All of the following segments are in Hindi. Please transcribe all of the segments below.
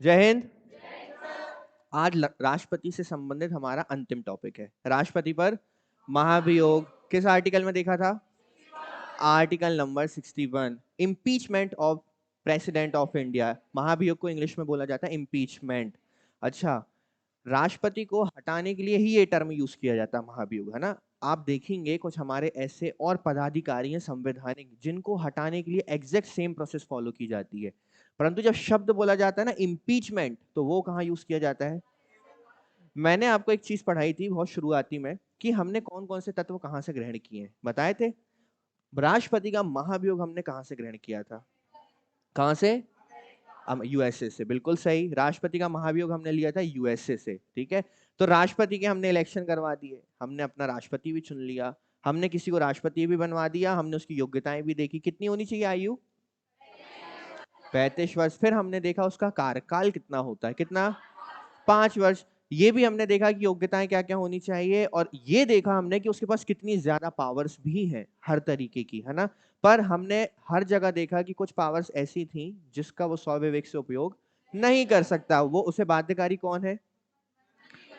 जय हिंद। आज राष्ट्रपति से संबंधित हमारा अंतिम टॉपिक है। राष्ट्रपति पर महाभियोग किस आर्टिकल में देखा था? Article number 61, impeachment of president of India. महाभियोग को इंग्लिश में बोला जाता है इम्पीचमेंट। अच्छा, राष्ट्रपति को हटाने के लिए ही ये टर्म यूज किया जाता है महाभियोग, है ना। आप देखेंगे कुछ हमारे ऐसे और पदाधिकारी हैं संवैधानिक जिनको हटाने के लिए एग्जैक्ट सेम प्रोसेस फॉलो की जाती है, परंतु जब शब्द बोला जाता है ना इम्पीचमेंट, तो वो कहाँ यूज किया जाता है? मैंने आपको एक चीज पढ़ाई थी बहुत शुरुआती में कि हमने कौन कौन से तत्व कहां से ग्रहण किए हैं, बताए थे। राष्ट्रपति का महाभियोग हमने कहां से ग्रहण किया था? कहां से? यूएसए से, बिल्कुल सही। राष्ट्रपति का महाभियोग हमने लिया था यूएसए से, ठीक है। तो राष्ट्रपति के हमने इलेक्शन करवा दिए, हमने अपना राष्ट्रपति भी चुन लिया, हमने किसी को राष्ट्रपति भी बनवा दिया, हमने उसकी योग्यताएं भी देखी, कितनी होनी चाहिए आयु? 35 वर्ष। फिर हमने देखा उसका कार्यकाल कितना होता है, कितना? 5 वर्ष। ये भी हमने देखा कि योग्यताएं क्या क्या होनी चाहिए, और ये देखा हमने कि उसके पास कितनी ज्यादा पावर्स भी हैं हर तरीके की, है ना। पर हमने हर जगह देखा कि कुछ पावर्स ऐसी थी जिसका वो स्वविवेक से उपयोग नहीं कर सकता। वो उसे बाध्यकारी कौन है?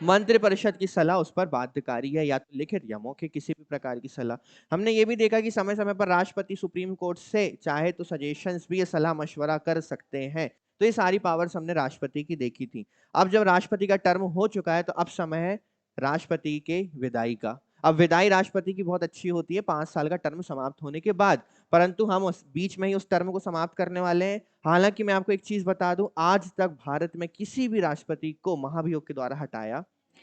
मंत्रिपरिषद की सलाह उस पर बाध्यकारी है, या तो लिखित या मौखिक किसी भी प्रकार की सलाह। हमने ये भी देखा कि समय समय पर राष्ट्रपति सुप्रीम कोर्ट से चाहे तो सजेशंस भी, ये सलाह मशवरा कर सकते हैं। तो ये सारी पावर्स हमने राष्ट्रपति की देखी थी। अब जब राष्ट्रपति का टर्म हो चुका है तो अब समय है राष्ट्रपति के विदाई का। अब विदाई राष्ट्रपति की बहुत अच्छी होती है 5 साल का टर्म समाप्त होने के बाद, परंतु हम उस बीच में ही उस टर्म को समाप्त करने वाले हैं। हालांकि मैं आपको एक चीज बता दूं, आज तक भारत में किसी भी राष्ट्रपति को महाभियोग के द्वारा हटाया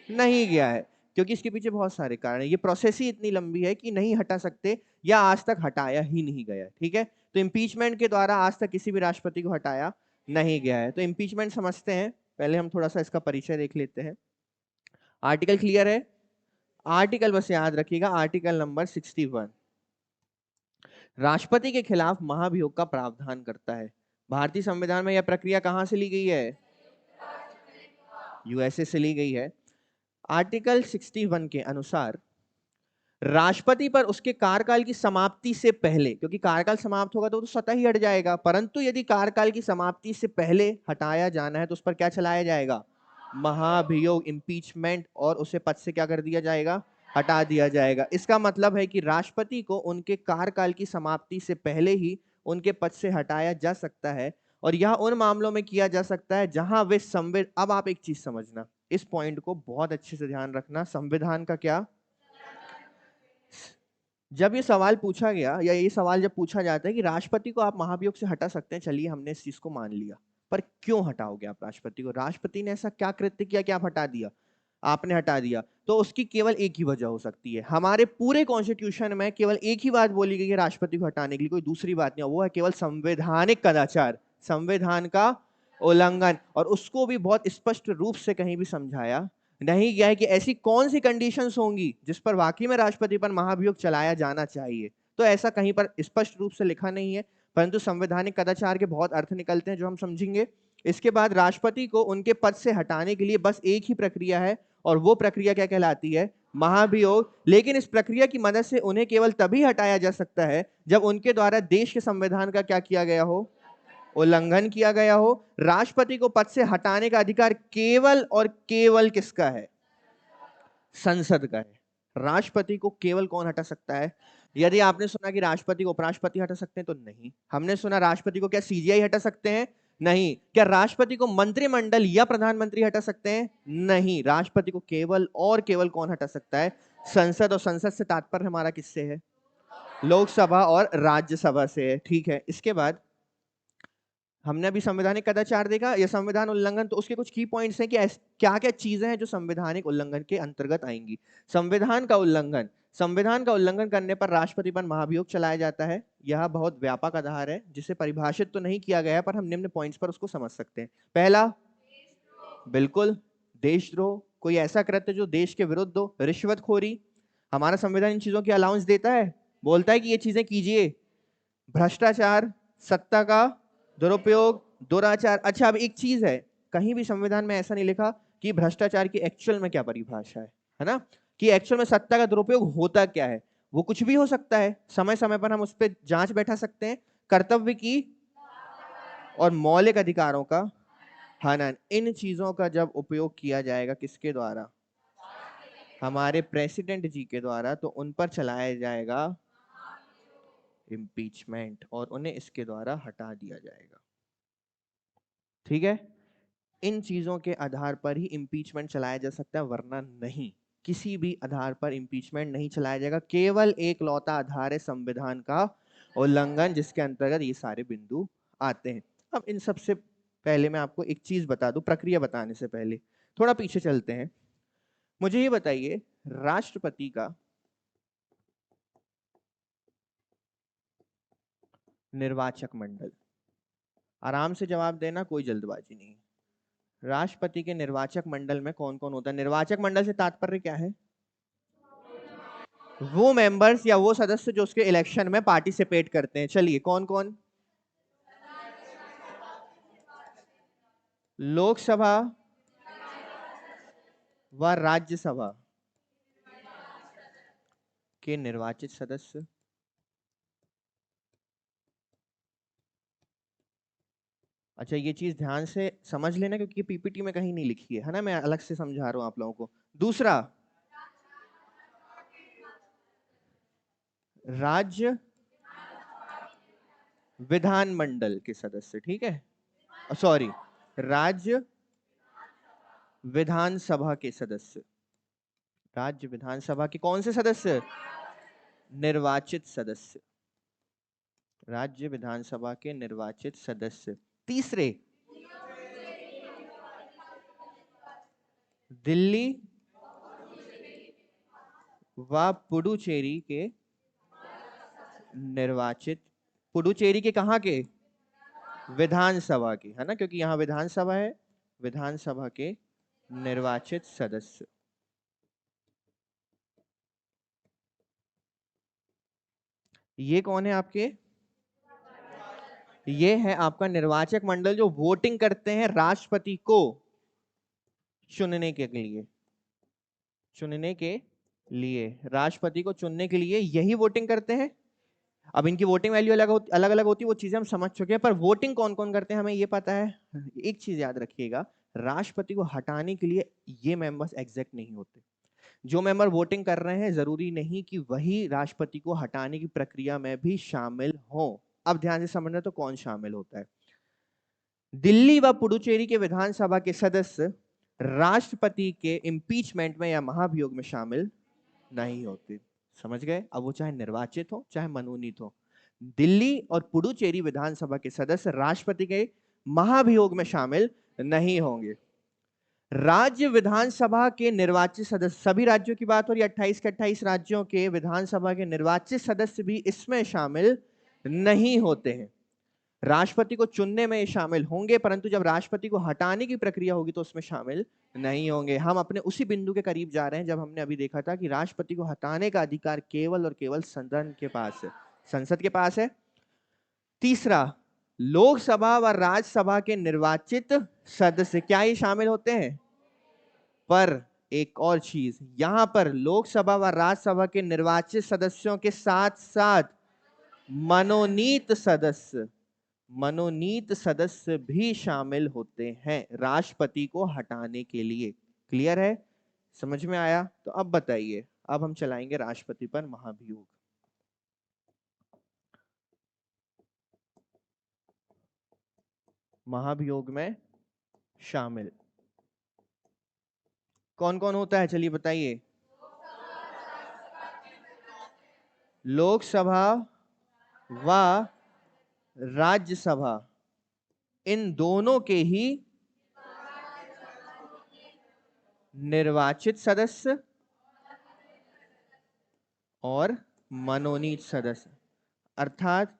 नहीं गया है, क्योंकि इसके पीछे बहुत सारे कारण है। ये प्रोसेस ही इतनी लंबी है कि नहीं हटा सकते, या आज तक हटाया ही नहीं गया, ठीक है। तो इम्पीचमेंट के द्वारा आज तक किसी भी राष्ट्रपति को हटाया नहीं गया है। तो इम्पीचमेंट समझते हैं, पहले हम थोड़ा सा इसका परिचय देख लेते हैं। आर्टिकल क्लियर है? आर्टिकल बस याद रखिएगा, आर्टिकल नंबर 61 राष्ट्रपति के खिलाफ महाभियोग का प्रावधान करता है। भारतीय संविधान में यह प्रक्रिया कहां से ली गई है? यूएसए से ली गई है। आर्टिकल 61 के अनुसार राष्ट्रपति पर उसके कार्यकाल की समाप्ति से पहले, क्योंकि कार्यकाल समाप्त होगा तो स्वतः ही हट जाएगा, परंतु यदि कार्यकाल की समाप्ति से पहले हटाया जाना है तो उस पर क्या चलाया जाएगा? महाभियोग, इम्पीचमेंट, और उसे पद से क्या कर दिया जाएगा? हटा दिया जाएगा। इसका मतलब है कि राष्ट्रपति को उनके कार्यकाल की समाप्ति से पहले ही उनके पद से हटाया जा सकता है, और यह उन मामलों में किया जा सकता है जहां वे अब आप एक चीज समझना, इस पॉइंट को बहुत अच्छे से ध्यान रखना, संविधान का क्या? जब ये सवाल पूछा गया, या ये सवाल जब पूछा जाता है कि राष्ट्रपति को आप महाभियोग से हटा सकते हैं, चलिए हमने इस चीज को मान लिया, पर क्यों हटाओगे आप राष्ट्रपति को? राष्ट्रपति ने ऐसा क्या कृत्य किया कि आप हटा दिया? आपने हटा दिया, तो उसकी केवल एक ही वजह हो सकती है। हमारे पूरे कॉन्स्टिट्यूशन में केवल एक ही बात बोली गई है राष्ट्रपति को हटाने के लिए, कोई दूसरी बात नहीं, वो है केवल संवैधानिक कदाचार, संविधान का उल्लंघन। और उसको भी बहुत स्पष्ट रूप से कहीं भी समझाया नहीं गया है कि ऐसी कौन सी कंडीशंस होंगी जिस पर वाकई में राष्ट्रपति पर महाभियोग चलाया जाना चाहिए। तो ऐसा कहीं पर स्पष्ट रूप से लिखा नहीं है, परंतु संवैधानिक कदाचार के बहुत अर्थ निकलते हैं जो हम समझेंगे। इसके बाद राष्ट्रपति को उनके पद से हटाने के लिए बस एक ही प्रक्रिया है, और वो प्रक्रिया क्या कहलाती है? महाभियोग। लेकिन इस प्रक्रिया की मदद से उन्हें केवल तभी हटाया जा सकता है जब उनके द्वारा देश के संविधान का क्या किया गया हो? उल्लंघन किया गया हो। राष्ट्रपति को पद से हटाने का अधिकार केवल और केवल किसका है? संसद का है। राष्ट्रपति को केवल कौन हटा सकता है? यदि आपने सुना कि राष्ट्रपति को उपराष्ट्रपति हटा सकते हैं, तो नहीं। हमने सुना राष्ट्रपति को क्या सीजीआई हटा सकते हैं? नहीं। क्या राष्ट्रपति को मंत्रिमंडल या प्रधानमंत्री हटा सकते हैं? नहीं। राष्ट्रपति को केवल और केवल कौन हटा सकता है? संसद। और संसद से तात्पर्य हमारा किससे है? लोकसभा और राज्यसभा से है, ठीक है। इसके बाद हमने अभी संवैधानिक कदाचार देखा या संविधान उल्लंघन, तो उसके कुछ की पॉइंट्स हैं कि क्या क्या चीजें हैं जो संवैधानिक उल्लंघन के अंतर्गत आएंगी। संविधान का उल्लंघन, संविधान का उल्लंघन करने पर राष्ट्रपति पर महाभियोग चलाया जाता है। यह बहुत व्यापक आधार है जिसे परिभाषित तो नहीं किया गया है, पर हम निम्न पॉइंट्स पर उसको समझ सकते हैं। पहला, बिल्कुल, देशद्रोह, कोई ऐसा कृत्य जो देश के विरुद्ध हो। रिश्वतखोरी, हमारा संविधान इन चीजों की अलाउंस देता है, बोलता है कि ये चीजें कीजिए। भ्रष्टाचार, सत्ता का दुरुपयोग, दुराचार। अच्छा, अब एक चीज है, कहीं भी संविधान में ऐसा नहीं लिखा कि भ्रष्टाचार की एक्चुअल में क्या परिभाषा है ना, कि एक्चुअल में सत्ता का दुरुपयोग होता क्या है। वो कुछ भी हो सकता है, समय समय पर हम उस पर जांच बैठा सकते हैं। कर्तव्य की और मौलिक अधिकारों का हनन, इन चीजों का जब उपयोग किया जाएगा किसके द्वारा? हमारे प्रेसिडेंट जी के द्वारा, तो उन पर चलाया जाएगा इम्पीचमेंट और उन्हें इसके द्वारा हटा दिया जाएगा। ठीक है, इन चीजों के आधार पर ही इम्पीचमेंट चलाया जा सकता है, वरना नहीं। किसी भी आधार पर इम्पीचमेंट नहीं चलाया जाएगा। केवल एक लौता आधार है संविधान का उल्लंघन, जिसके अंतर्गत ये सारे बिंदु आते हैं। अब इन सबसे पहले मैं आपको एक चीज बता दूं, प्रक्रिया बताने से पहले थोड़ा पीछे चलते हैं। मुझे ये बताइए, राष्ट्रपति का निर्वाचक मंडल, आराम से जवाब देना, कोई जल्दबाजी नहीं। राष्ट्रपति के निर्वाचक मंडल में कौन कौन होता है? निर्वाचक मंडल से तात्पर्य क्या है? वो मेंबर्स या वो सदस्य जो उसके इलेक्शन में पार्टिसिपेट करते हैं। चलिए, कौन कौन? लोकसभा व राज्यसभा के निर्वाचित सदस्य। अच्छा, ये चीज ध्यान से समझ लेना, क्योंकि पीपीटी में कहीं नहीं लिखी है ना, मैं अलग से समझा रहा हूं आप लोगों को। दूसरा, राज्य विधानमंडल के सदस्य। ठीक है, सॉरी, राज्य विधानसभा के सदस्य। राज्य विधानसभा के कौन से सदस्य? निर्वाचित सदस्य। राज्य विधानसभा के निर्वाचित सदस्य। तीसरे, दिल्ली व पुडुचेरी के निर्वाचित, पुडुचेरी के कहां के? विधानसभा के, है ना, क्योंकि यहां विधानसभा है, विधानसभा के निर्वाचित सदस्य। ये कौन है आपके? ये है आपका निर्वाचक मंडल, जो वोटिंग करते हैं राष्ट्रपति को चुनने के लिए। चुनने के लिए, राष्ट्रपति को चुनने के लिए यही वोटिंग करते हैं। अब इनकी वोटिंग वैल्यू अलग अलग होती है, वो चीजें हम समझ चुके हैं, पर वोटिंग कौन कौन करते हैं हमें ये पता है। एक चीज याद रखिएगा, राष्ट्रपति को हटाने के लिए ये मेंबर्स एग्जैक्ट नहीं होते। जो मेंबर वोटिंग कर रहे हैं, जरूरी नहीं कि वही राष्ट्रपति को हटाने की प्रक्रिया में भी शामिल हो। अब ध्यान से समझना, तो कौन शामिल होता है? दिल्ली व पुडुचेरी के विधानसभा के सदस्य राष्ट्रपति के इम्पीचमेंट में या महाभियोग में शामिल नहीं होते। समझ गए? अब वो चाहे निर्वाचित हो चाहे मनोनीत हो, दिल्ली और पुडुचेरी विधानसभा के सदस्य राष्ट्रपति के महाभियोग में शामिल नहीं होंगे। राज्य विधानसभा के निर्वाचित सदस्य, सभी राज्यों की बात हो रही है, 28 के 28 राज्यों के विधानसभा के निर्वाचित सदस्य भी इसमें शामिल नहीं होते हैं। राष्ट्रपति को चुनने में शामिल होंगे, परंतु जब राष्ट्रपति को हटाने की प्रक्रिया होगी तो उसमें शामिल नहीं होंगे। हम अपने उसी बिंदु के करीब जा रहे हैं जब हमने अभी देखा था कि राष्ट्रपति को हटाने का अधिकार केवल और केवल सदन के पास है, संसद के पास है। तीसरा, लोकसभा व राज्यसभा के निर्वाचित सदस्य, क्या ये शामिल होते हैं? पर एक और चीज, यहां पर लोकसभा व राज्यसभा के निर्वाचित सदस्यों के साथ साथ मनोनीत सदस्य, मनोनीत सदस्य भी शामिल होते हैं राष्ट्रपति को हटाने के लिए। क्लियर है? समझ में आया? तो अब बताइए, अब हम चलाएंगे राष्ट्रपति पर महाभियोग। महाभियोग में शामिल कौन कौन होता है? चलिए बताइए। लोकसभा व राज्यसभा, इन दोनों के ही निर्वाचित सदस्य और मनोनीत सदस्य, अर्थात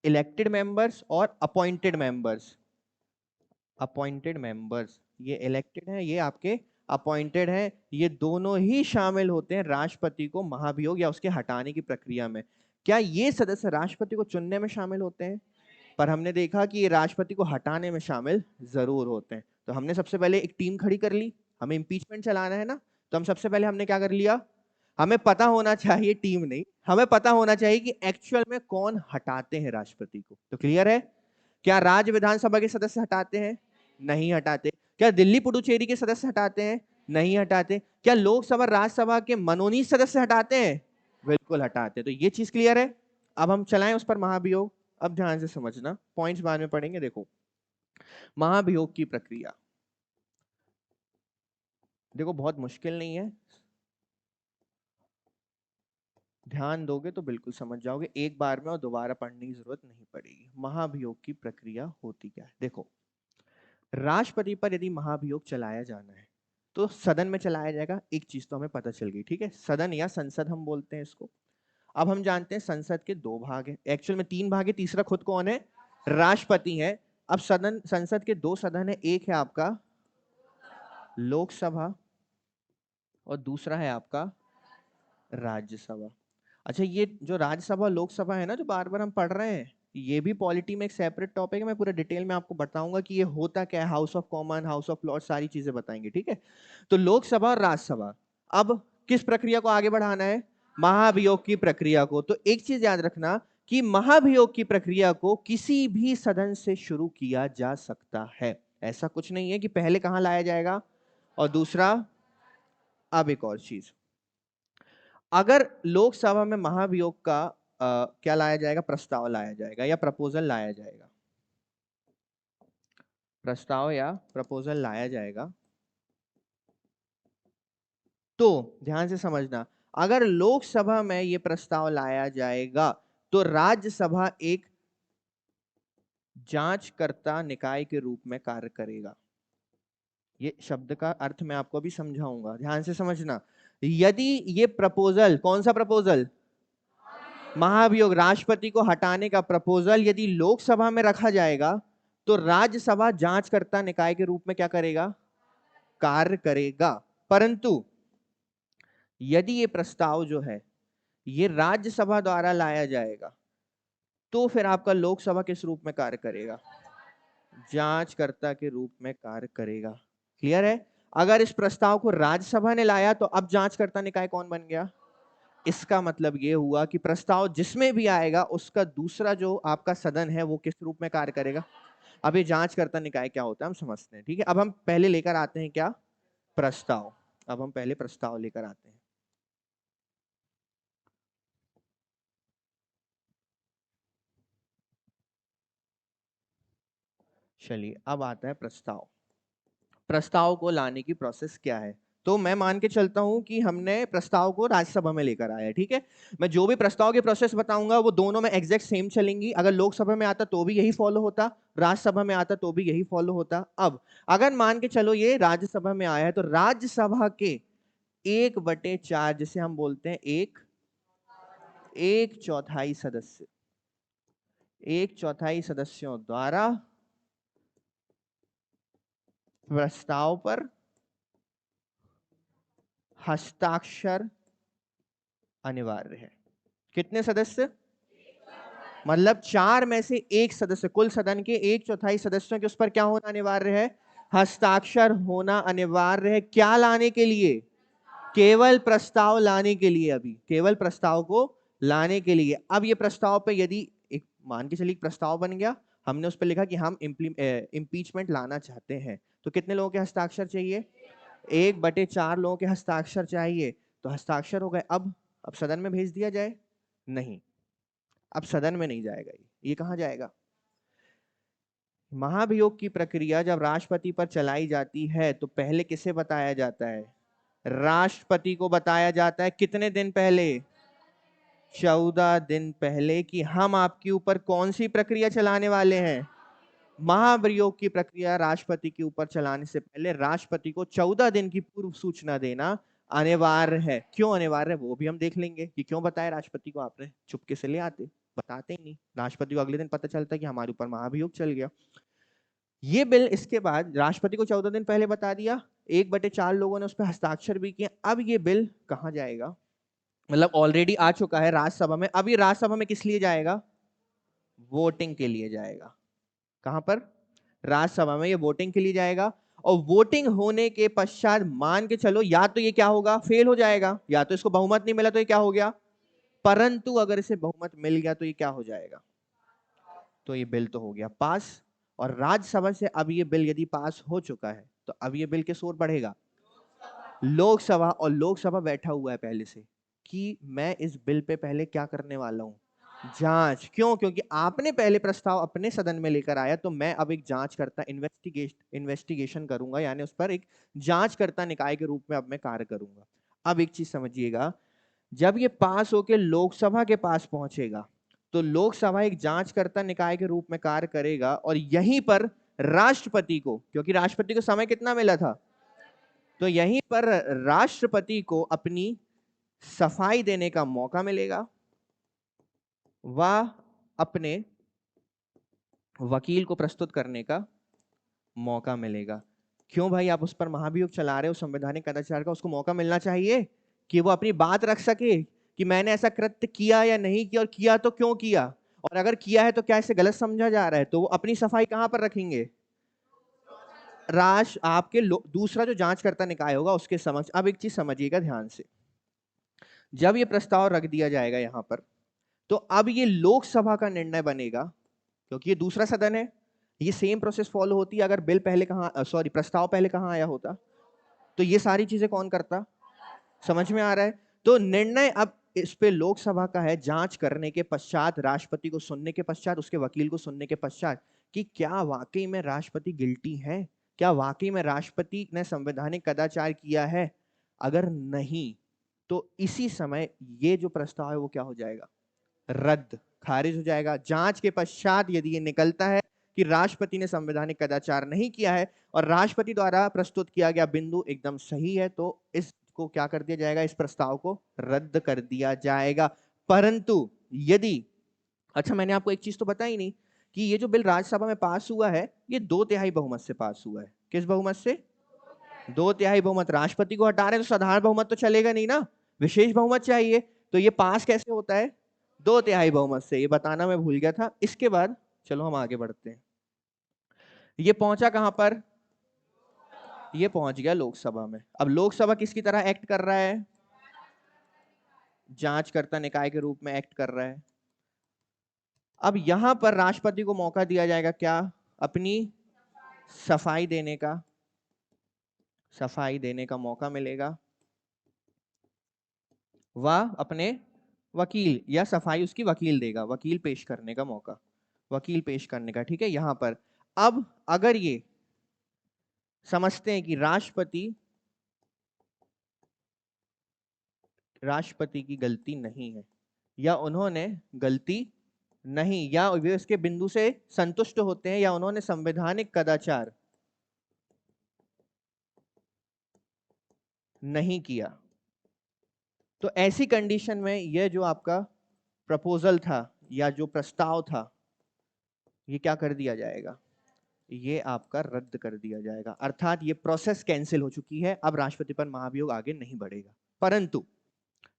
इलेक्टेड मेंबर्स और अपॉइंटेड मेंबर्स। अपॉइंटेड मेंबर्स, ये इलेक्टेड हैं, ये आपके अपॉइंटेड हैं, ये दोनों ही शामिल होते हैं राष्ट्रपति को महाभियोग या उसके हटाने की प्रक्रिया में। क्या ये सदस्य राष्ट्रपति को चुनने में शामिल होते हैं? पर हमने देखा कि ये राष्ट्रपति को हटाने में शामिल जरूर होते हैं। तो हमने सबसे पहले एक टीम खड़ी कर ली, हमें इंपीचमेंट चलाना है ना, तो हम सबसे पहले हमने क्या कर लिया, हमें पता होना चाहिए, टीम नहीं, हमें पता होना चाहिए कि एक्चुअल में कौन हटाते हैं राष्ट्रपति को। तो क्लियर है? क्या राज्य विधानसभा के सदस्य हटाते हैं? नहीं हटाते। क्या दिल्ली पुडुचेरी के सदस्य हटाते हैं? नहीं हटाते। क्या लोकसभा राज्यसभा के मनोनीत सदस्य हटाते हैं? बिल्कुल हटाते। तो ये चीज क्लियर है। अब हम चलाएं उस पर महाभियोग। अब ध्यान से समझना, पॉइंट्स बाद में पढ़ेंगे। देखो महाभियोग की प्रक्रिया, देखो बहुत मुश्किल नहीं है, ध्यान दोगे तो बिल्कुल समझ जाओगे एक बार में, और दोबारा पढ़ने की जरूरत नहीं पड़ेगी। महाभियोग की प्रक्रिया होती क्या है? देखो राष्ट्रपति पर यदि महाभियोग चलाया जाना है तो सदन में चलाया जाएगा। एक चीज तो हमें पता चल गई, ठीक है, सदन या संसद हम बोलते हैं इसको। अब हम जानते हैं संसद के दो भाग हैं, एक्चुअल में तीन भाग है, तीसरा खुद कौन है? राष्ट्रपति है। अब सदन, संसद के दो सदन है, एक है आपका लोकसभा और दूसरा है आपका राज्यसभा। अच्छा, ये जो राज्यसभा लोकसभा है ना, जो बार बार हम पढ़ रहे हैं, ये भी पॉलिटी में एक सेपरेट टॉपिक है। मैं पूरा डिटेल में आपको बताऊंगा कि ये होता क्या है, House of Common, House of Lords, सारी चीजें बताएंगे, ठीक है। तो लोकसभा और राज्यसभा, अब किस प्रक्रिया को आगे बढ़ाना है? महाभियोग की प्रक्रिया को। तो एक चीज याद रखना कि महाभियोग की प्रक्रिया को किसी भी सदन से शुरू किया जा सकता है। ऐसा कुछ नहीं है कि पहले कहां लाया जाएगा और दूसरा। अब एक और चीज, अगर लोकसभा में महाभियोग का क्या लाया जाएगा? प्रस्ताव लाया जाएगा या प्रपोजल लाया जाएगा। प्रस्ताव या प्रपोजल लाया जाएगा, तो ध्यान से समझना, अगर लोकसभा में यह प्रस्ताव लाया जाएगा तो राज्यसभा एक जांचकर्ता निकाय के रूप में कार्य करेगा। ये शब्द का अर्थ मैं आपको अभी समझाऊंगा, ध्यान से समझना। यदि ये प्रपोजल, कौन सा प्रपोजल? महाभियोग, राष्ट्रपति को हटाने का प्रपोजल यदि लोकसभा में रखा जाएगा तो राज्यसभा जांचकर्ता निकाय के रूप में क्या करेगा? कार्य करेगा। परंतु यदि ये प्रस्ताव जो है ये राज्यसभा द्वारा लाया जाएगा तो फिर आपका लोकसभा किस रूप में कार्य करेगा? जांचकर्ता के रूप में कार्य करेगा। क्लियर है? अगर इस प्रस्ताव को राज्यसभा ने लाया तो अब जांचकर्ता निकाय कौन बन गया? इसका मतलब यह हुआ कि प्रस्ताव जिसमें भी आएगा उसका दूसरा जो आपका सदन है वो किस रूप में कार्य करेगा? अब ये जांचकर्ता निकाय क्या होता है हम समझते हैं, ठीक है। अब हम पहले लेकर आते हैं क्या? प्रस्ताव। अब हम पहले प्रस्ताव लेकर आते हैं। चलिए, अब आता है प्रस्ताव। प्रस्ताव को लाने की प्रोसेस क्या है? तो मैं मान के चलता हूं कि हमने प्रस्ताव को राज्यसभा में लेकर आया है, ठीक है। मैं जो भी प्रस्ताव की प्रोसेस बताऊंगा वो दोनों में एग्जैक्ट सेम चलेंगी। अगर लोकसभा में आता तो भी यही फॉलो होता, राज्यसभा में आता तो भी यही फॉलो होता। अब अगर मान के चलो ये राज्यसभा में आया है तो राज्यसभा के 1/4, जिसे हम बोलते हैं एक चौथाई सदस्य, 1/4 सदस्यों द्वारा प्रस्ताव पर हस्ताक्षर अनिवार्य है। कितने सदस्य? मतलब 4 में से एक सदस्य, कुल सदन के 1/4 सदस्यों के उस पर क्या होना अनिवार्य है? हस्ताक्षर होना अनिवार्य है। क्या लाने के लिए? केवल प्रस्ताव लाने के लिए। अभी केवल प्रस्ताव को लाने के लिए। अब ये प्रस्ताव पे यदि एक मान के चलिए प्रस्ताव बन गया, हमने उस पर लिखा कि हम इम्पीचमेंट लाना चाहते हैं, तो कितने लोगों के हस्ताक्षर चाहिए? 1/4 लोगों के हस्ताक्षर चाहिए। तो हस्ताक्षर हो गए। अब सदन में भेज दिया जाए? नहीं, अब सदन में नहीं जाएगा। ये कहां जाएगा? महाभियोग की प्रक्रिया जब राष्ट्रपति पर चलाई जाती है तो पहले किसे बताया जाता है? राष्ट्रपति को बताया जाता है। कितने दिन पहले? 14 दिन पहले, कि हम आपके ऊपर कौन सी प्रक्रिया चलाने वाले हैं? महाभियोग की प्रक्रिया राष्ट्रपति के ऊपर चलाने से पहले राष्ट्रपति को 14 दिन की पूर्व सूचना देना अनिवार्य है। क्यों अनिवार्य है वो भी हम देख लेंगे कि क्यों बताया राष्ट्रपति को। आपने चुपके से ले आते, बताते ही नहीं। राष्ट्रपति को अगले दिन पता चलता कि हमारे ऊपर महाभियोग चल गया। ये बिल इसके बाद राष्ट्रपति को 14 दिन पहले बता दिया, 1/4 लोगों ने उस पर हस्ताक्षर भी किए। अब ये बिल कहां जाएगा? मतलब ऑलरेडी आ चुका है राज्यसभा में, अब ये राज्यसभा में किस लिए जाएगा? वोटिंग के लिए जाएगा। कहां पर? राज्यसभा में ये वोटिंग के लिए जाएगा। और वोटिंग होने के पश्चात मान के चलो या तो ये क्या होगा? फेल हो जाएगा, या तो इसको बहुमत नहीं मिला तो ये क्या हो गया? परंतु अगर इसे बहुमत मिल गया तो ये क्या हो जाएगा? तो ये बिल तो हो गया पास। और राज्यसभा से अब ये बिल यदि पास हो चुका है तो अब ये बिल किस ओर बढ़ेगा? लोकसभा। और लोकसभा बैठा हुआ है पहले से कि मैं इस बिल पे पहले क्या करने वाला हूं, जांच। क्यों? क्योंकि आपने पहले प्रस्ताव अपने सदन में लेकर आया, तो मैं अब एक जांचकर्ता इन्वेस्टिगेशन करूंगा, यानी उस पर एक जांचकर्ता निकाय के रूप में अब मैं कार्य करूंगा। अब एक चीज समझिएगा, जब ये पास होके लोकसभा के पास पहुंचेगा तो लोकसभा एक जांचकर्ता निकाय के रूप में कार्य करेगा, और यहीं पर राष्ट्रपति को, क्योंकि राष्ट्रपति को समय कितना मिला था, तो यहीं पर राष्ट्रपति को अपनी सफाई देने का मौका मिलेगा, वह अपने वकील को प्रस्तुत करने का मौका मिलेगा। क्यों भाई, आप उस पर महाभियोग चला रहे हो संवैधानिक कदाचार का? उसको मौका मिलना चाहिए कि वो अपनी बात रख सके कि मैंने ऐसा कृत्य किया या नहीं किया, और किया तो क्यों किया, और अगर किया है तो क्या इसे गलत समझा जा रहा है। तो वो अपनी सफाई कहां पर रखेंगे? राष्ट्र आपके दूसरा जो जांचकर्ता निकाय होगा उसके समक्ष। अब एक चीज समझिएगा ध्यान से, जब ये प्रस्ताव रख दिया जाएगा यहां पर, तो अब ये लोकसभा का निर्णय बनेगा, क्योंकि ये दूसरा सदन है। ये सेम प्रोसेस फॉलो होती है। अगर बिल पहले कहां, सॉरी, प्रस्ताव पहले कहां आया होता, तो ये सारी चीजें कौन करता? समझ में आ रहा है? तो निर्णय अब इस पे लोकसभा का है, जांच करने के पश्चात, राष्ट्रपति को सुनने के पश्चात, उसके वकील को सुनने के पश्चात, कि क्या वाकई में राष्ट्रपति गिल्टी है, क्या वाकई में राष्ट्रपति ने संवैधानिक कदाचार किया है। अगर नहीं, तो इसी समय ये जो प्रस्ताव है वो क्या हो जाएगा? रद्द, खारिज हो जाएगा। जांच के पश्चात यदि ये निकलता है कि राष्ट्रपति ने संवैधानिक कदाचार नहीं किया है और राष्ट्रपति द्वारा प्रस्तुत किया गया बिंदु एकदम सही है, तो इसको क्या कर दिया जाएगा? इस प्रस्ताव को रद्द कर दिया जाएगा। परंतु यदि, अच्छा मैंने आपको एक चीज तो बताई नहीं कि ये जो बिल राज्यसभा में पास हुआ है ये 2/3 बहुमत से पास हुआ है। किस बहुमत से? 2/3 बहुमत। राष्ट्रपति को हटा रहे हैं तो साधारण बहुमत तो चलेगा नहीं ना, विशेष बहुमत चाहिए। तो ये पास कैसे होता है? 2/3 बहुमत से। ये बताना मैं भूल गया था। इसके बाद चलो हम आगे बढ़ते हैं। ये पहुंचा कहां पर? ये पहुंच गया लोकसभा में। अब लोकसभा किसकी तरह एक्ट कर रहा है? जांचकर्ता निकाय के रूप में एक्ट कर रहा है। अब यहां पर राष्ट्रपति को मौका दिया जाएगा क्या? अपनी सफाई देने का, सफाई देने का मौका मिलेगा। वह अपने वकील, या सफाई उसकी वकील देगा, वकील पेश करने का मौका, वकील पेश करने का। ठीक है, यहां पर अब अगर ये समझते हैं कि राष्ट्रपति की गलती नहीं है, या उन्होंने गलती नहीं, या वे उसके बिंदु से संतुष्ट होते हैं, या उन्होंने संवैधानिक कदाचार नहीं किया, तो ऐसी कंडीशन में यह जो आपका प्रपोजल था या जो प्रस्ताव था, ये क्या कर दिया जाएगा? ये आपका रद्द कर दिया जाएगा। अर्थात ये प्रोसेस कैंसिल हो चुकी है, अब राष्ट्रपति पर महाभियोग आगे नहीं बढ़ेगा। परंतु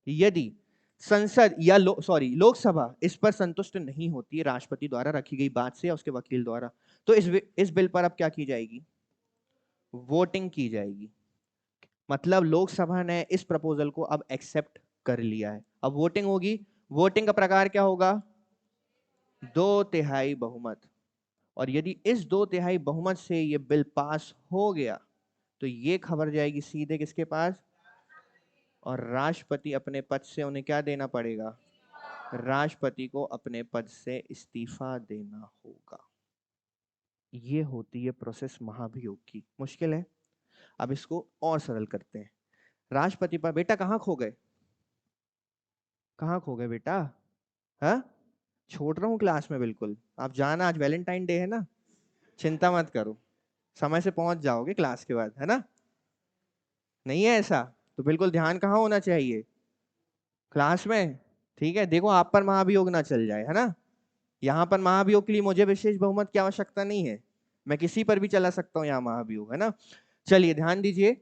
यदि संसद या लोकसभा इस पर संतुष्ट नहीं होती है राष्ट्रपति द्वारा रखी गई बात से या उसके वकील द्वारा, तो इस बिल पर अब क्या की जाएगी? वोटिंग की जाएगी। मतलब लोकसभा ने इस प्रपोजल को अब एक्सेप्ट कर लिया है। अब वोटिंग होगी। वोटिंग का प्रकार क्या होगा? 2/3 बहुमत। और यदि इस 2/3 बहुमत से ये बिल पास हो गया तो ये खबर जाएगी सीधे किसके पास? और राष्ट्रपति अपने पद से उन्हें क्या देना पड़ेगा? राष्ट्रपति को अपने पद से इस्तीफा देना होगा। ये होती है प्रोसेस महाभियोग की। मुश्किल है, अब इसको और सरल करते हैं। राष्ट्रपति पर, बेटा कहाँ खो गए? कहाँ खो गए बेटा? हाँ, छोड़ रहा हूँ क्लास में, बिल्कुल आप जाना, आज वैलेंटाइन डे है ना, चिंता मत करो, समय से पहुंच जाओगे क्लास के बाद, है ना? नहीं है ऐसा? तो बिल्कुल ध्यान कहाँ होना चाहिए? क्लास में। ठीक है, देखो आप पर महाभियोग ना चल जाए, है ना? यहाँ पर महाभियोग के लिए मुझे विशेष बहुमत की आवश्यकता नहीं है, मैं किसी पर भी चला सकता हूँ यहाँ महाभियोग, है ना? चलिए ध्यान दीजिए,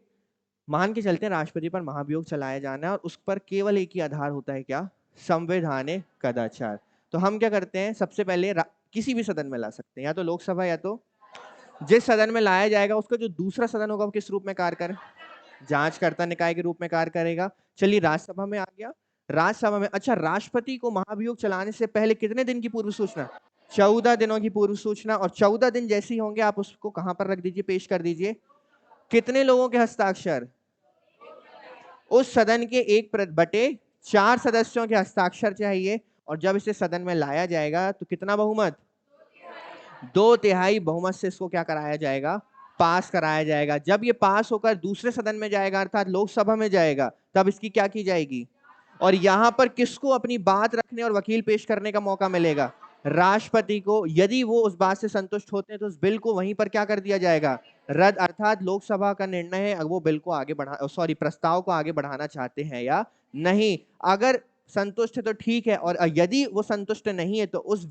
मान के चलते हैं राष्ट्रपति पर महाभियोग चलाया जाना है और उस पर केवल एक ही आधार होता है, क्या? संवैधानिक कदाचार। तो हम क्या करते हैं, सबसे पहले किसी भी सदन में ला सकते हैं, या तो लोकसभा, या तो जिस सदन में लाया जाएगा उसका जो दूसरा सदन होगा वो किस रूप में कार्य करे? जांचकर्ता निकाय के रूप में कार्य करेगा। चलिए राज्यसभा में आ गया। राज्यसभा में, अच्छा, राष्ट्रपति को महाभियोग चलाने से पहले कितने दिन की पूर्व सूचना? 14 दिनों की पूर्व सूचना, और 14 दिन जैसे ही होंगे आप उसको कहां पर रख दीजिए, पेश कर दीजिए। कितने लोगों के हस्ताक्षर? उस सदन के 1/4 सदस्यों के हस्ताक्षर चाहिए, और जब इसे सदन में लाया जाएगा तो कितना बहुमत? 2/3 बहुमत से इसको क्या कराया जाएगा? पास कराया जाएगा। जब ये पास होकर दूसरे सदन में जाएगा, अर्थात लोकसभा में जाएगा, तब इसकी क्या की जाएगी? और यहां पर किसको अपनी बात रखने और वकील पेश करने का मौका मिलेगा? राष्ट्रपति को। यदि वो उस बात से संतुष्ट होते हैं तो उस बिल को वहीं पर क्या कर दिया जाएगा? रद्द। अर्थात लोकसभा का निर्णय है, वो बिल को आगे प्रस्ताव को आगे बढ़ाना चाहते हैं या नहीं। अगर संतुष्ट है तो ठीक है, और यदि वो संतुष्ट नहीं है तो उस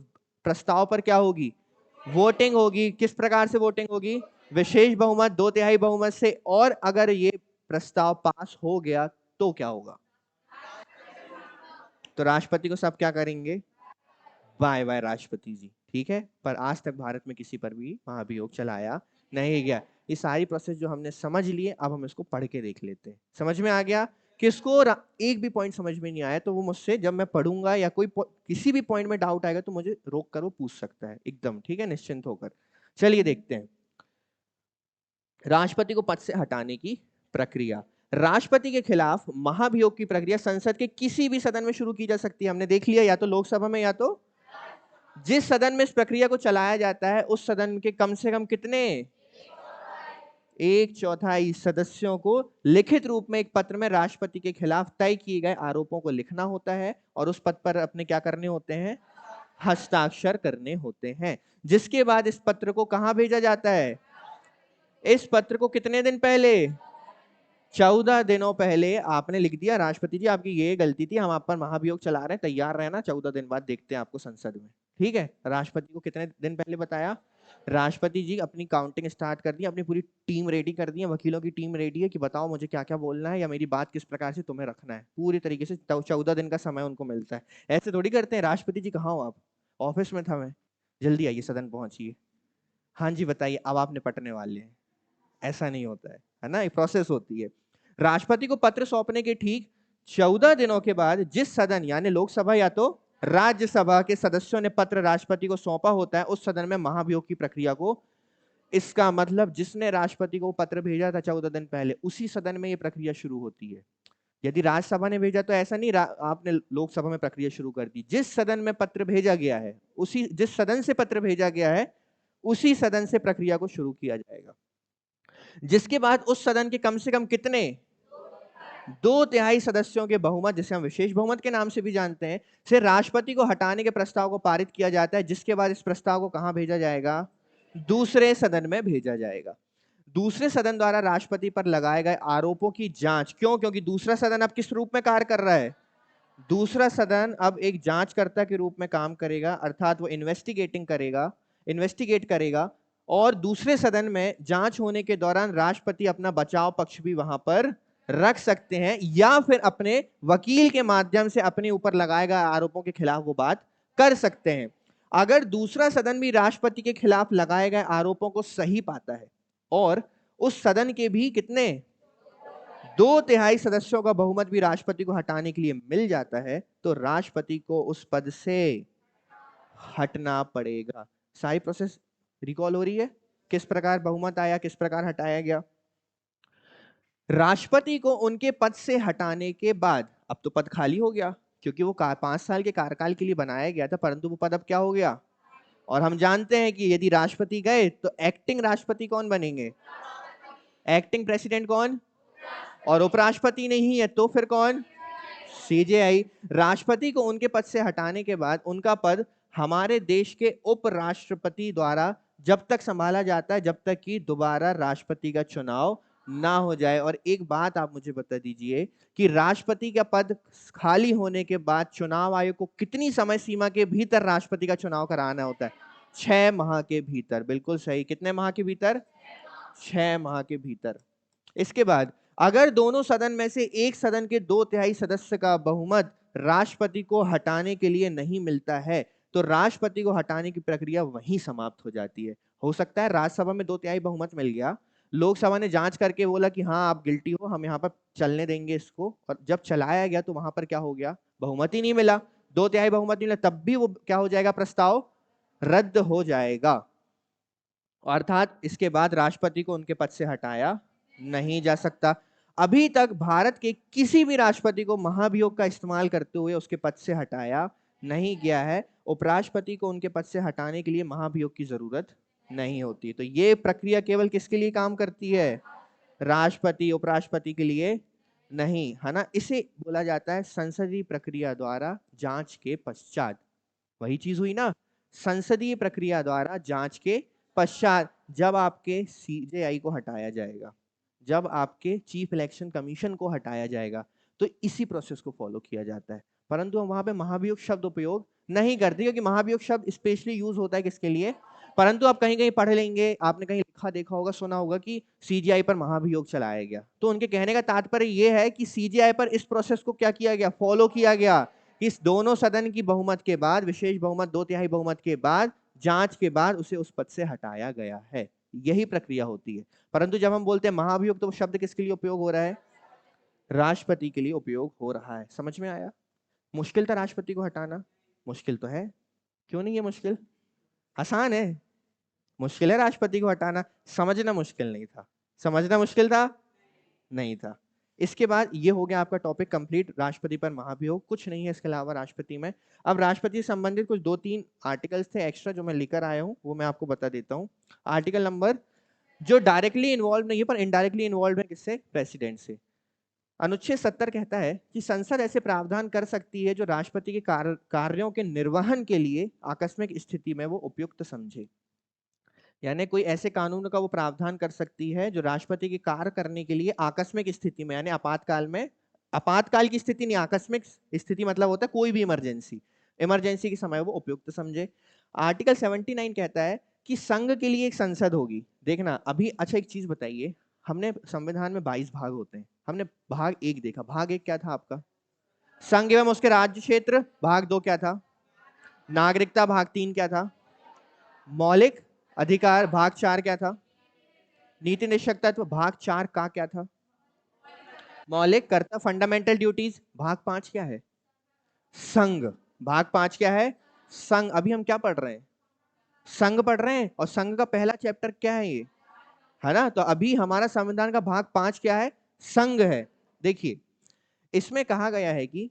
प्रस्ताव पर क्या होगी? वोटिंग होगी। किस प्रकार से वोटिंग होगी? विशेष बहुमत, 2/3 बहुमत से। और अगर ये प्रस्ताव पास हो गया तो क्या होगा? तो राष्ट्रपति को सब क्या करेंगे? बाय बाय राष्ट्रपति जी। ठीक है, पर आज तक भारत में किसी पर भी महाभियोग चलाया नहीं गया। ये सारी प्रोसेस जो हमने समझ लिए, अब हम इसको पढ़ के देख लेते हैं। समझ में आ गया? किसको एक भी पॉइंट समझ में नहीं आया तो वो मुझसे जब मैं पढ़ूंगा या कोई किसी भी पॉइंट में डाउट आएगा तो मुझे रोक कर वो पूछ सकता है एकदम। ठीक है, निश्चिंत होकर। चलिए देखते हैं राष्ट्रपति को पद से हटाने की प्रक्रिया। राष्ट्रपति के खिलाफ महाभियोग की प्रक्रिया संसद के किसी भी सदन में शुरू की जा सकती है। हमने देख लिया, या तो लोकसभा में या तो जिस सदन में इस प्रक्रिया को चलाया जाता है उस सदन के कम से कम कितने? 1/4 सदस्यों को लिखित रूप में एक पत्र में राष्ट्रपति के खिलाफ तय किए गए आरोपों को लिखना होता है, और उस पद पर अपने क्या करने होते हैं? हस्ताक्षर करने होते हैं। जिसके बाद इस पत्र को कहां भेजा जाता है? इस पत्र को कितने दिन पहले? 14 दिनों पहले आपने लिख दिया, राष्ट्रपति जी आपकी ये गलती थी, हम आप पर महाभियोग चला रहे हैं, तैयार रहना, 14 दिन बाद देखते हैं आपको संसद में। ठीक है, राष्ट्रपति को कितने दिन पहले बताया? राष्ट्रपति जी अपनी काउंटिंग स्टार्ट कर दी, अपनी पूरी टीम रेडी कर दी है, वकीलों की टीम रेडी है कि बताओ मुझे क्या क्या बोलना है या मेरी बात किस प्रकार से तुम्हें रखना है। पूरी तरीके से 14 दिन का समय उनको मिलता है। ऐसे थोड़ी करते हैं, राष्ट्रपति जी कहाँ हो आप? ऑफिस में था मैं। जल्दी आइए, सदन पहुंचिए। हाँ जी बताइए, अब आप निपटने वाले हैं। ऐसा नहीं होता है ना, एक प्रोसेस होती है। राष्ट्रपति को पत्र सौंपने के ठीक 14 दिनों के बाद जिस सदन यानी लोकसभा या तो राज्यसभा के सदस्यों ने पत्र राष्ट्रपति को सौंपा होता है, उस सदन में महाभियोग की प्रक्रिया को, इसका मतलब जिसने राष्ट्रपति को पत्र भेजा था 14 दिन पहले, उसी सदन में यह प्रक्रिया शुरू होती है। यदि राज्यसभा ने भेजा तो ऐसा नहीं आपने लोकसभा में प्रक्रिया शुरू कर दी। जिस सदन में पत्र भेजा गया है, उसी जिस सदन से पत्र भेजा गया है उसी सदन से प्रक्रिया को शुरू किया जाएगा। जिसके बाद उस सदन के कम से कम कितने? 2/3 सदस्यों के बहुमत, जिसे हम विशेष बहुमत के नाम से भी जानते हैं, से राष्ट्रपति को हटाने के प्रस्ताव को पारित किया जाता है। जिसके बाद इस प्रस्ताव को कहां भेजा जाएगा? दूसरे सदन में भेजा जाएगा। दूसरे सदन द्वारा राष्ट्रपति पर लगाए गए आरोपों की जांच, क्यों? क्योंकि दूसरा सदन अब किस रूप में कार्य कर रहा है? दूसरा सदन अब एक जांचकर्ता के रूप में काम करेगा, अर्थात वो इन्वेस्टिगेट करेगा, और दूसरे सदन में जांच होने के दौरान राष्ट्रपति अपना बचाव पक्ष भी वहां पर रख सकते हैं, या फिर अपने वकील के माध्यम से अपने ऊपर लगाए गए आरोपों के खिलाफ वो बात कर सकते हैं। अगर दूसरा सदन भी राष्ट्रपति के खिलाफ लगाए गए आरोपों को सही पाता है और उस सदन के भी कितने 2/3 सदस्यों का बहुमत भी राष्ट्रपति को हटाने के लिए मिल जाता है, तो राष्ट्रपति को उस पद से हटना पड़ेगा। सारी प्रोसेस रिकॉल हो रही है? किस प्रकार बहुमत आया, किस प्रकार हटाया गया। राष्ट्रपति को उनके पद से हटाने के बाद अब तो पद खाली हो गया, क्योंकि वो 5 साल के कार्यकाल के लिए बनाया गया था, परंतु वो पद अब क्या हो गया? और हम जानते हैं कि यदि राष्ट्रपति गए तो एक्टिंग राष्ट्रपति कौन बनेंगे? एक्टिंग प्रेसिडेंट कौन? और उपराष्ट्रपति नहीं है तो फिर कौन? सीजेआई। राष्ट्रपति को उनके पद से हटाने के बाद उनका पद हमारे देश के उपराष्ट्रपति द्वारा जब तक संभाला जाता है जब तक कि दोबारा राष्ट्रपति का चुनाव ना हो जाए। और एक बात आप मुझे बता दीजिए कि राष्ट्रपति का पद खाली होने के बाद चुनाव आयोग को कितनी समय सीमा के भीतर राष्ट्रपति का चुनाव कराना होता है? 6 माह के भीतर। बिल्कुल सही। कितने माह के भीतर? 6 माह के भीतर। इसके बाद अगर दोनों सदन में से एक सदन के 2/3 सदस्य का बहुमत राष्ट्रपति को हटाने के लिए नहीं मिलता है तो राष्ट्रपति को हटाने की प्रक्रिया वहीं समाप्त हो जाती है। हो सकता है राज्यसभा में 2/3 बहुमत मिल गया, लोकसभा ने जांच करके बोला कि हाँ आप गिल्टी हो, हम यहाँ पर चलने देंगे इसको, और जब चलाया गया तो वहां पर क्या हो गया? बहुमत ही नहीं मिला, 2/3 बहुमत नहीं मिला, तब भी वो क्या हो जाएगा? प्रस्ताव रद्द हो जाएगा। अर्थात इसके बाद राष्ट्रपति को उनके पद से हटाया नहीं जा सकता। अभी तक भारत के किसी भी राष्ट्रपति को महाभियोग का इस्तेमाल करते हुए उसके पद से हटाया नहीं गया है। उपराष्ट्रपति को उनके पद से हटाने के लिए महाभियोग की जरूरत नहीं होती। तो ये प्रक्रिया केवल किसके लिए काम करती है? राष्ट्रपति, उपराष्ट्रपति के लिए नहीं, है ना। इसे बोला जाता है संसदीय प्रक्रिया द्वारा जांच के पश्चात। वही चीज हुई ना, संसदीय प्रक्रिया द्वारा जांच के पश्चात, जब आपके सीजेआई को हटाया जाएगा, जब आपके चीफ इलेक्शन कमीशन को हटाया जाएगा, तो इसी प्रोसेस को फॉलो किया जाता है। परंतु हम वहां पे महाभियोग शब्द उपयोग नहीं करते, क्योंकि महाभियोग शब्द स्पेशली यूज होता है किसके लिए? परंतु आप कहीं कहीं पढ़ लेंगे, आपने कहीं लिखा देखा होगा, सुना होगा कि सीजीआई पर महाभियोग चलाया गया। तो उनके कहने का तात्पर्य यह है कि सीजीआई पर इस प्रोसेस को क्या किया गया? फॉलो किया गया। इस दोनों सदन की बहुमत के बाद, विशेष बहुमत 2/3 बहुमत के बाद, जांच के बाद उसे उस पद से हटाया गया है। यही प्रक्रिया होती है। परंतु जब हम बोलते हैं महाभियोग, तो वो शब्द किसके लिए उपयोग हो रहा है? राष्ट्रपति के लिए उपयोग हो रहा है। समझ में आया? मुश्किल था राष्ट्रपति को हटाना? मुश्किल तो है। क्यों नहीं है मुश्किल? आसान है। मुश्किल है राष्ट्रपति को हटाना, समझना मुश्किल नहीं था। समझना मुश्किल था? नहीं था। इसके बाद ये हो गया आपका टॉपिक कंप्लीट, राष्ट्रपति पर महाभियोग। कुछ नहीं है इसके अलावा राष्ट्रपति में। अब राष्ट्रपति से संबंधित कुछ 2-3 आर्टिकल्स थे एक्स्ट्रा जो मैं लेकर आया हूं, वो मैं आपको बता देता हूं। आर्टिकल नंबर, जो डायरेक्टली इन्वॉल्व नहीं है पर इनडायरेक्टली इन्वॉल्व है, किससे? प्रेसिडेंट से। अनुच्छेद 70 कहता है कि संसद ऐसे प्रावधान कर सकती है जो राष्ट्रपति के कार्यों के निर्वहन के लिए आकस्मिक स्थिति में वो उपयुक्त समझे। यानी कोई ऐसे कानून का वो प्रावधान कर सकती है जो राष्ट्रपति के कार्य करने के लिए आकस्मिक स्थिति में, यानी आपातकाल में, आपातकाल की स्थिति नहीं, आकस्मिक स्थिति मतलब होता है कोई भी इमरजेंसी, इमरजेंसी के समय वो उपयुक्त समझे। आर्टिकल 79 कहता है कि संघ के लिए एक संसद होगी। देखना अभी, अच्छा एक चीज बताइए, हमने संविधान में 22 भाग होते हैं, हमने भाग 1 देखा। भाग 1 क्या था आपका? संघ एवं उसके राज्य क्षेत्र। भाग 2 क्या था? नागरिकता। भाग 3 क्या था? मौलिक अधिकार। भाग 4 क्या था? नीति निश्चय तत्व। भाग 4 का क्या था? मौलिक कर्तव्य, फंडामेंटल ड्यूटीज। भाग 5 क्या है? संघ। भाग 5 क्या है? संघ। अभी हम क्या पढ़ रहे हैं? संघ पढ़ रहे हैं, और संघ का पहला चैप्टर क्या है ये, है ना। तो अभी हमारा संविधान का भाग 5 क्या है? संघ है। देखिए इसमें कहा गया है कि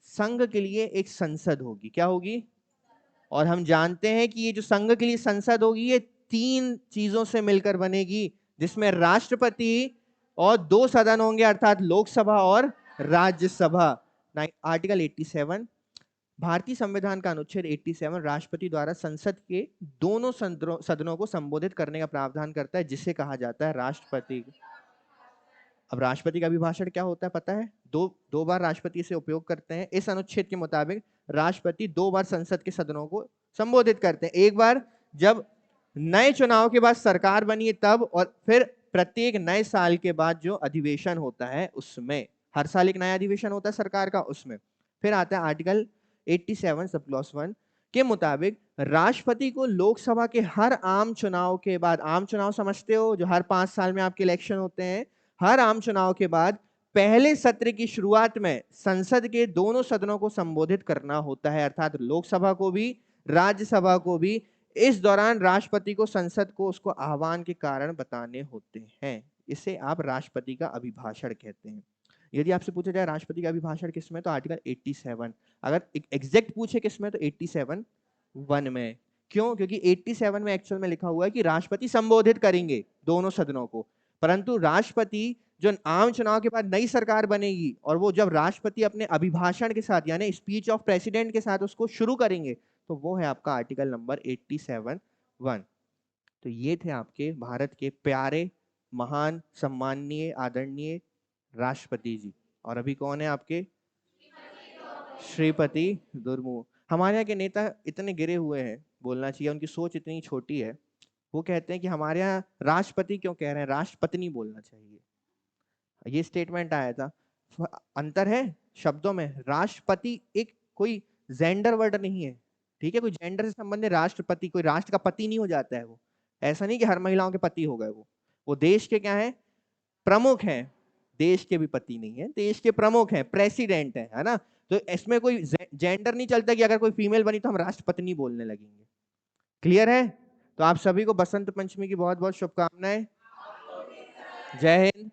संघ के लिए एक संसद होगी। क्या होगी? और हम जानते हैं कि ये जो संघ के लिए संसद होगी, ये 3 चीजों से मिलकर बनेगी, जिसमें राष्ट्रपति और 2 सदन होंगे, अर्थात लोकसभा और राज्यसभा। आर्टिकल 87, भारतीय संविधान का अनुच्छेद 87 राष्ट्रपति द्वारा संसद के दोनों सदनों को संबोधित करने का प्रावधान करता है, जिसे कहा जाता है राष्ट्रपति। अब राष्ट्रपति का अभिभाषण क्या होता है पता है? दो बार राष्ट्रपति से उपयोग करते हैं। इस अनुच्छेद के मुताबिक राष्ट्रपति 2 बार संसद के सदनों को संबोधित करते हैं। एक बार जब नए चुनाव के बाद सरकार बनी है तब, और फिर प्रत्येक नए साल के बाद जो अधिवेशन होता है उसमें, हर साल एक नया अधिवेशन होता है सरकार का, उसमें। फिर आता है आर्टिकल 87 सब क्लॉज 1 के मुताबिक राष्ट्रपति को लोकसभा के हर आम चुनाव के बाद, आम चुनाव समझते हो जो हर 5 साल में आपके इलेक्शन होते हैं, हर आम चुनाव के बाद पहले सत्र की शुरुआत में संसद के दोनों सदनों को संबोधित करना होता है, अर्थात लोकसभा को भी, राज्यसभा को भी। इस दौरान राष्ट्रपति को संसद को उसको आह्वान के कारण बताने होते हैं। इसे आप राष्ट्रपति का अभिभाषण कहते हैं। यदि आपसे पूछा जाए राष्ट्रपति का अभिभाषण किसमें, तो आर्टिकल 87। अगर एग्जैक्ट पूछे किसमें, तो 87(1) में। क्यों? क्योंकि 87 में एक्चुअल में लिखा हुआ है कि राष्ट्रपति संबोधित करेंगे दोनों सदनों को, परंतु राष्ट्रपति जो आम चुनाव के बाद नई सरकार बनेगी और वो जब राष्ट्रपति अपने अभिभाषण के साथ, यानी स्पीच ऑफ प्रेसिडेंट के साथ उसको शुरू करेंगे, तो वो है आपका आर्टिकल नंबर 87(1). तो ये थे आपके भारत के प्यारे, महान, सम्माननीय, आदरणीय राष्ट्रपति जी। और अभी कौन है आपके? श्रीपति मुर्मू। हमारे यहाँ के नेता इतने गिरे हुए हैं, बोलना चाहिए, उनकी सोच इतनी छोटी है। वो कहते हैं कि हमारे यहाँ राष्ट्रपति क्यों कह रहे हैं, राष्ट्रपति बोलना चाहिए। ये स्टेटमेंट आया था। अंतर है शब्दों में। राष्ट्रपति एक कोई जेंडर वर्ड नहीं है, ठीक है? कोई जेंडर से संबंधित राष्ट्रपति, कोई राष्ट्र का पति नहीं हो जाता है वो। ऐसा नहीं कि हर महिलाओं के पति हो गए वो देश के क्या है? प्रमुख हैं। देश के भी पति नहीं है, देश के प्रमुख हैं, प्रेसिडेंट है ना। तो इसमें कोई जेंडर नहीं चलता कि अगर कोई फीमेल बनी तो हम राष्ट्रपति बोलने लगेंगे। क्लियर है? तो आप सभी को बसंत पंचमी की बहुत बहुत शुभकामनाएं। जय हिंद।